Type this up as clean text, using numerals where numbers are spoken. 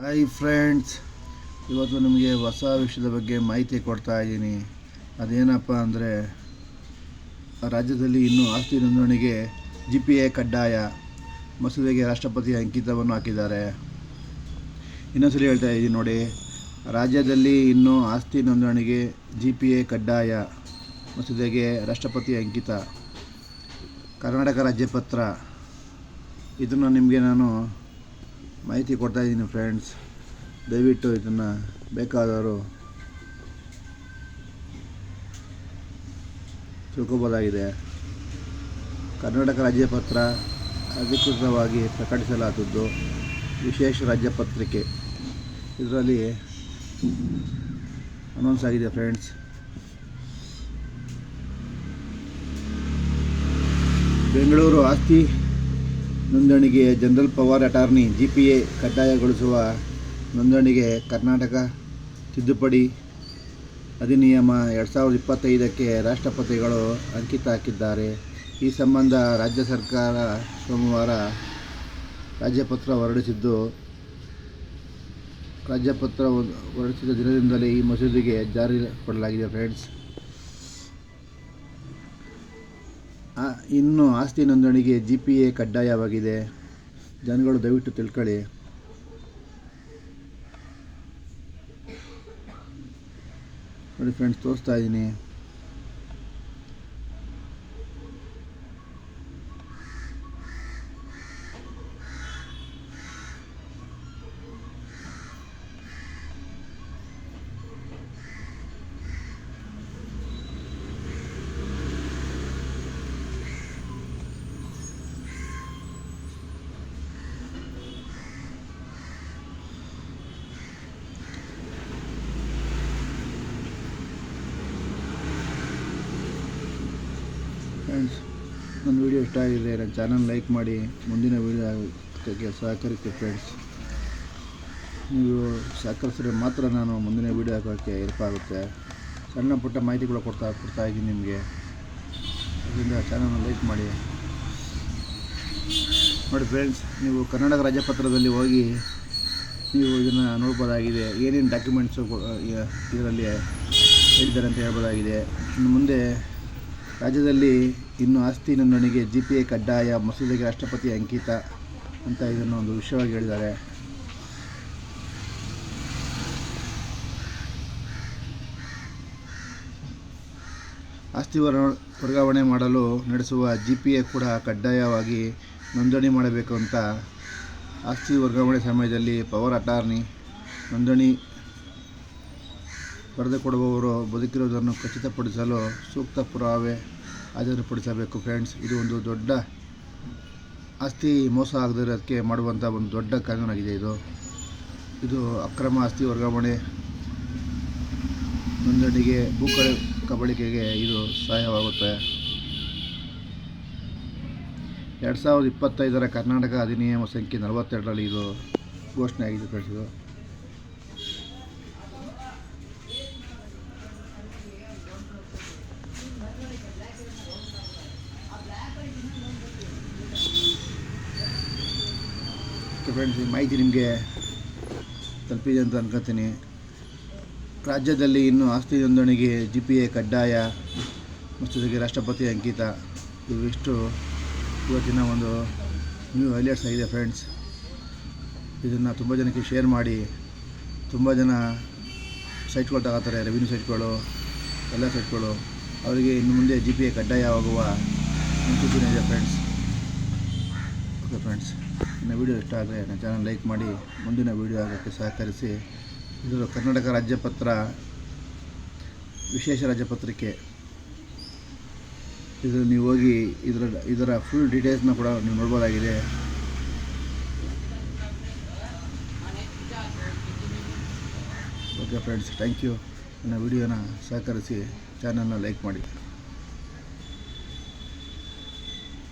Hi friends, ಇವತ್ತು ನಿಮಗೆ ಹೊಸ ವಿಷಯದ ಬಗ್ಗೆ ಮಾಹಿತಿ ಕೊಡ್ತಾ ಇದ್ದೀನಿ. ಅದೇನಪ್ಪ ಅಂದರೆ, ರಾಜ್ಯದಲ್ಲಿ ಇನ್ನೂ ಆಸ್ತಿ ನೋಂದಣಿಗೆ GPA ಕಡ್ಡಾಯ. ಮಸೂದೆಗೆ ರಾಷ್ಟ್ರಪತಿ ಅಂಕಿತವನ್ನು ಹಾಕಿದ್ದಾರೆ. ಇನ್ನೊಂದ್ಸಲಿ ಹೇಳ್ತಾ ಇದ್ದೀನಿ ನೋಡಿ, ರಾಜ್ಯದಲ್ಲಿ ಇನ್ನೂ ಆಸ್ತಿ ನೋಂದಣಿಗೆ GPA ಕಡ್ಡಾಯ. ಮಸೂದೆಗೆ ರಾಷ್ಟ್ರಪತಿ ಅಂಕಿತ. ಕರ್ನಾಟಕ ರಾಜ್ಯಪತ್ರ. ಇದನ್ನು ನಿಮಗೆ ನಾನು ಮಾಹಿತಿ ಕೊಡ್ತಾ ಇದ್ದೀನಿ ಫ್ರೆಂಡ್ಸ್. ದಯವಿಟ್ಟು ಇದನ್ನು ಬೇಕಾದವರು ತಿಳ್ಕೊಬೋದಾಗಿದೆ. ಕರ್ನಾಟಕ ರಾಜ್ಯಪತ್ರ ಅಧಿಕೃತವಾಗಿ ಪ್ರಕಟಿಸಲಾದದ್ದು ವಿಶೇಷ ರಾಜ್ಯಪತ್ರಿಕೆ. ಇದರಲ್ಲಿ ಅನೌನ್ಸ್ ಆಗಿದೆ ಫ್ರೆಂಡ್ಸ್. ಬೆಂಗಳೂರು ಆಸ್ತಿ ನೋಂದಣಿಗೆ ಜನರಲ್ ಪವರ್ ಅಟಾರ್ನಿ GPA ಕಡ್ಡಾಯಗೊಳಿಸುವ ನೋಂದಣಿಗೆ ಕರ್ನಾಟಕ ತಿದ್ದುಪಡಿ ಅಧಿನಿಯಮ 2025ಕ್ಕೆ ರಾಷ್ಟ್ರಪತಿಗಳು ಅಂಕಿತ ಹಾಕಿದ್ದಾರೆ. ಈ ಸಂಬಂಧ ರಾಜ್ಯ ಸರ್ಕಾರ ಸೋಮವಾರ ರಾಜ್ಯಪತ್ರ ಹೊರಡಿಸಿದ ದಿನದಿಂದಲೇ ಈ ಮಸೂದೆಗೆ ಜಾರಿ ಕೊಡಲಾಗಿದೆ ಫ್ರೆಂಡ್ಸ್. ಇನ್ನು ಆಸ್ತಿ ನೋಂದಣಿಗೆ GPA ಕಡ್ಡಾಯವಾಗಿದೆ. ಜನಗಳು ದಯವಿಟ್ಟು ತಿಳ್ಕೊಳ್ಳಿ. ನೋಡಿ ಫ್ರೆಂಡ್ಸ್, ತೋರಿಸ್ತಾ ಇದ್ದೀನಿ. ಫ್ರೆಂಡ್ಸ್, ನನ್ನ ವಿಡಿಯೋ ಇಷ್ಟ ಆಗಿದೆ, ನನ್ನ ಚಾನಲ್ ಲೈಕ್ ಮಾಡಿ. ಮುಂದಿನ ವಿಡಿಯೋಕ್ಕೆ ಸಹಕರಿಸಿ ಫ್ರೆಂಡ್ಸ್. ನೀವು ಸಹಕರಿಸಿದ್ರೆ ಮಾತ್ರ ನಾನು ಮುಂದಿನ ವಿಡಿಯೋ ಹಾಕೋಕ್ಕೆ ಹೆಲ್ಪ್ ಆಗುತ್ತೆ. ಸಣ್ಣ ಪುಟ್ಟ ಮಾಹಿತಿಗಳು ಕೊಡ್ತಾ ಇದ್ದೀನಿ ನಿಮಗೆ. ಅದರಿಂದ ಚಾನಲ್ನ ಲೈಕ್ ಮಾಡಿ. ನೋಡಿ ಫ್ರೆಂಡ್ಸ್, ನೀವು ಕರ್ನಾಟಕ ರಾಜ್ಯಪತ್ರದಲ್ಲಿ ಹೋಗಿ ನೀವು ಇದನ್ನು ನೋಡ್ಬೋದಾಗಿದೆ. ಏನೇನು ಡಾಕ್ಯುಮೆಂಟ್ಸು ಇದರಲ್ಲಿ ಹೇಳಿದ್ದಾರೆ ಅಂತ ಹೇಳ್ಬೋದಾಗಿದೆ. ಇನ್ನು ಮುಂದೆ ರಾಜ್ಯದಲ್ಲಿ ಇನ್ನು ಆಸ್ತಿ ನೋಂದಣಿಗೆ GPA ಕಡ್ಡಾಯ. ಮಸೂದೆಗೆ ರಾಷ್ಟ್ರಪತಿ ಅಂಕಿತ ಅಂತ ಇದನ್ನು ಒಂದು ವಿಷಯವಾಗಿ ಹೇಳಿದ್ದಾರೆ. ಆಸ್ತಿ ವರ್ಗಾವಣೆ ಮಾಡಲು ನಡೆಸುವ GPA ಕೂಡ ಕಡ್ಡಾಯವಾಗಿ ನೋಂದಣಿ ಮಾಡಬೇಕು ಅಂತ ಆಸ್ತಿ ವರ್ಗಾವಣೆ ಸಮಯದಲ್ಲಿ ಪವರ್ ಅಟಾರ್ನಿ ನೋಂದಣಿ ಬರೆದುಕೊಡುವವರು ಬದುಕಿರುವುದನ್ನು ಖಚಿತಪಡಿಸಲು ಸೂಕ್ತ ಪುರಾವೆ ಹಾಜರುಪಡಿಸಬೇಕು ಫ್ರೆಂಡ್ಸ್. ಇದು ಒಂದು ದೊಡ್ಡ ಆಸ್ತಿ ಮೋಸ ಆಗದಿರೋದಕ್ಕೆ ಮಾಡುವಂಥ ಒಂದು ದೊಡ್ಡ ಕಾನೂನಾಗಿದೆ. ಇದು ಅಕ್ರಮ ಆಸ್ತಿ ವರ್ಗಾವಣೆ ನೋಂದಣಿಗೆ ಕಬಳಿಕೆಗೆ ಇದು ಸಹಾಯವಾಗುತ್ತೆ. 2025ರ ಕರ್ನಾಟಕ ಅಧಿನಿಯಮ ಸಂಖ್ಯೆ 42ರಲ್ಲಿ ಇದು ಘೋಷಣೆ ಆಗಿದೆ ಫ್ರೆಂಡ್ಸ್. ಇದು ಫ್ರೆಂಡ್ಸ್, ಈ ಮಾಹಿತಿ ನಿಮಗೆ ತಲುಪಿದೆ ಅಂತ ಅನ್ಕೋತೀನಿ. ರಾಜ್ಯದಲ್ಲಿ ಇನ್ನು ಆಸ್ತಿ ನೋಂದಣಿಗೆ GPA ಕಡ್ಡಾಯ. ಮಸೂದೆಗೆ ರಾಷ್ಟ್ರಪತಿ ಅಂಕಿತ. ಇವಿಷ್ಟು ಇವತ್ತಿನ ಒಂದು ನ್ಯೂ ಹೈಲೈಟ್ಸ್ ಆಗಿದೆ ಫ್ರೆಂಡ್ಸ್. ಇದನ್ನು ತುಂಬ ಜನಕ್ಕೆ ಶೇರ್ ಮಾಡಿ. ತುಂಬ ಜನ ಸೈಟ್ಗಳು ತಗೋತಾರೆ, ರೆವಿನ್ಯೂ ಸೈಟ್ಗಳು, ಎಲ್ಲ ಸೈಟ್ಗಳು. ಅವರಿಗೆ ಇನ್ನು ಮುಂದೆ GPA ಕಡ್ಡಾಯವಾಗುವ ಮುನ್ಸೂಚನೆ ಇದೆ ಫ್ರೆಂಡ್ಸ್. ಓಕೆ ಫ್ರೆಂಡ್ಸ್, ನನ್ನ ವಿಡಿಯೋ ಇಷ್ಟ ಆದರೆ ನನ್ನ ಚಾನಲ್ ಲೈಕ್ ಮಾಡಿ. ಮುಂದಿನ ವಿಡಿಯೋ ಆಗೋಕ್ಕೆ ಸಹಕರಿಸಿ. ಇದು ಕರ್ನಾಟಕ ರಾಜ್ಯಪತ್ರ ವಿಶೇಷ ರಾಜ್ಯಪತ್ರಿಕೆ. ಇದು ನೀವು ಹೋಗಿ ಇದರ ಫುಲ್ ಡೀಟೇಲ್ಸ್ನ ಕೂಡ ನೀವು ನೋಡ್ಬೋದಾಗಿದೆ. Okay friends, thank you. ನನ್ನ ವಿಡಿಯೋನ ಸಹಕರಿಸಿ, ಚಾನಲ್ನ ಲೈಕ್ ಮಾಡಿ.